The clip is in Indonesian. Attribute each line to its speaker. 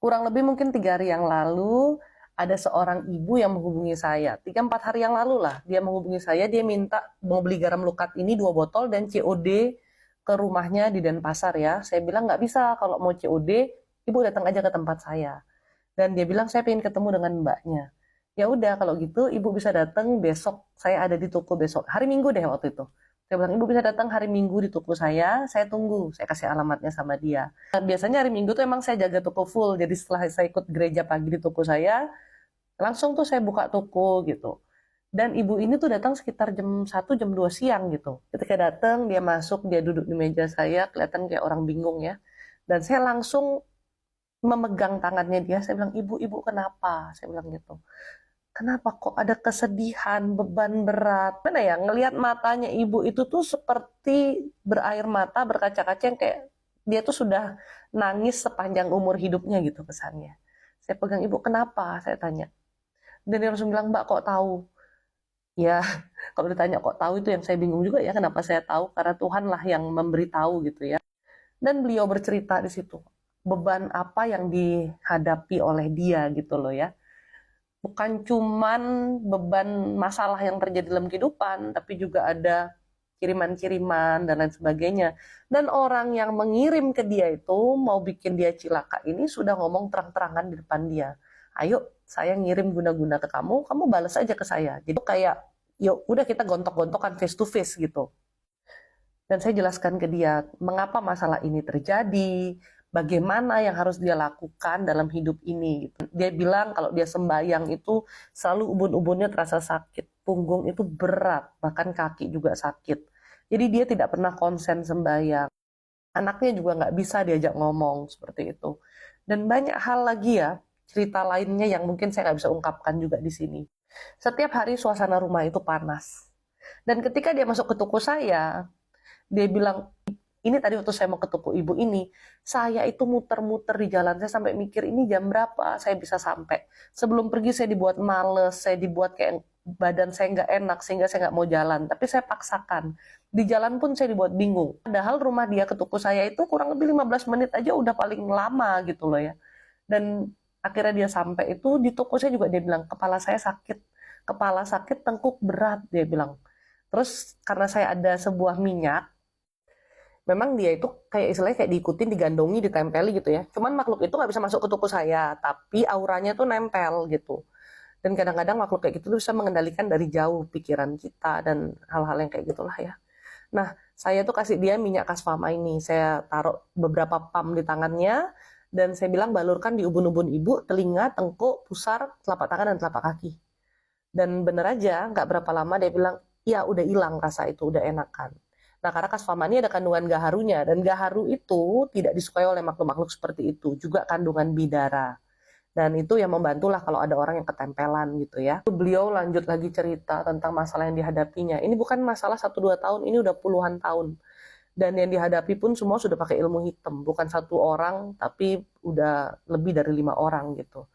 Speaker 1: Kurang lebih mungkin 3 hari yang lalu, ada seorang ibu yang menghubungi saya. 3-4 hari yang lalu lah, dia menghubungi saya, dia minta mau beli garam lukat ini 2 botol dan COD ke rumahnya di Denpasar ya. Saya bilang nggak bisa, kalau mau COD, ibu datang aja ke tempat saya. Dan dia bilang saya pengen ketemu dengan mbaknya. Ya udah kalau gitu ibu bisa datang besok, saya ada di toko besok. Hari Minggu deh waktu itu. Saya bilang ibu bisa datang hari Minggu di toko saya tunggu. Saya kasih alamatnya sama dia. Nah, biasanya hari Minggu tuh emang saya jaga toko full. Jadi setelah saya ikut gereja pagi di toko saya, langsung tuh saya buka toko gitu. Dan ibu ini tuh datang sekitar jam 1, jam 2 siang gitu. Ketika datang, dia masuk, dia duduk di meja saya, kelihatan kayak orang bingung ya. Dan saya langsung memegang tangannya dia, saya bilang, ibu, ibu kenapa? Saya bilang gitu. Kenapa kok ada kesedihan, beban berat? Mana ya, ngelihat matanya ibu itu tuh seperti berair mata, berkaca-kaca yang kayak dia tuh sudah nangis sepanjang umur hidupnya gitu kesannya. Saya pegang ibu, kenapa? Saya tanya. Dan dia langsung bilang, Mbak kok tahu? Ya, kalau ditanya kok tahu itu yang saya bingung juga ya, kenapa saya tahu? Karena Tuhan lah yang memberitahu gitu ya. Dan beliau bercerita di situ, beban apa yang dihadapi oleh dia gitu loh ya. Bukan cuman beban masalah yang terjadi dalam kehidupan, tapi juga ada kiriman-kiriman dan lain sebagainya. Dan orang yang mengirim ke dia itu mau bikin dia cilaka ini sudah ngomong terang-terangan di depan dia. Ayo, saya ngirim guna-guna ke kamu, kamu balas aja ke saya. Jadi kayak, yuk udah kita gontok-gontokan face to face gitu. Dan saya jelaskan ke dia mengapa masalah ini terjadi, bagaimana yang harus dia lakukan dalam hidup ini. Gitu. Dia bilang kalau dia sembayang itu selalu ubun-ubunnya terasa sakit, punggung itu berat, bahkan kaki juga sakit. Jadi dia tidak pernah konsen sembayang. Anaknya juga nggak bisa diajak ngomong seperti itu. Dan banyak hal lagi ya, cerita lainnya yang mungkin saya nggak bisa ungkapkan juga di sini. Setiap hari suasana rumah itu panas. Dan ketika dia masuk ke toko saya, dia bilang, ini tadi waktu saya mau ke toko ibu ini, saya itu muter-muter di jalan, saya sampai mikir ini jam berapa saya bisa sampai. Sebelum pergi saya dibuat males, saya dibuat kayak badan saya nggak enak, sehingga saya nggak mau jalan. Tapi saya paksakan. Di jalan pun saya dibuat bingung. Padahal rumah dia ke toko saya itu kurang lebih 15 menit aja udah paling lama gitu loh ya. Dan akhirnya dia sampai itu, di toko saya juga dia bilang, kepala sakit, tengkuk berat, dia bilang. Terus karena saya ada sebuah minyak, memang dia itu kayak istilahnya kayak diikutin, digandongi, ditempeli gitu ya. Cuman makhluk itu nggak bisa masuk ke tubuh saya, tapi auranya tuh nempel gitu. Dan kadang-kadang makhluk kayak gitu tuh bisa mengendalikan dari jauh pikiran kita dan hal-hal yang kayak gitulah ya. Nah, saya tuh kasih dia minyak kasfama ini. Saya taruh beberapa pam di tangannya dan saya bilang balurkan di ubun-ubun ibu, telinga, tengkuk, pusar, telapak tangan dan telapak kaki. Dan bener aja, nggak berapa lama dia bilang, ya udah hilang rasa itu, udah enakan. Nah, karena kasfama ini ada kandungan gaharunya, dan gaharu itu tidak disukai oleh makhluk-makhluk seperti itu, juga kandungan bidara. Dan itu yang membantulah kalau ada orang yang ketempelan gitu ya. Beliau lanjut lagi cerita tentang masalah yang dihadapinya. Ini bukan masalah 1-2 tahun, ini udah puluhan tahun. Dan yang dihadapi pun semua sudah pakai ilmu hitam, bukan 1 orang, tapi udah lebih dari 5 orang gitu.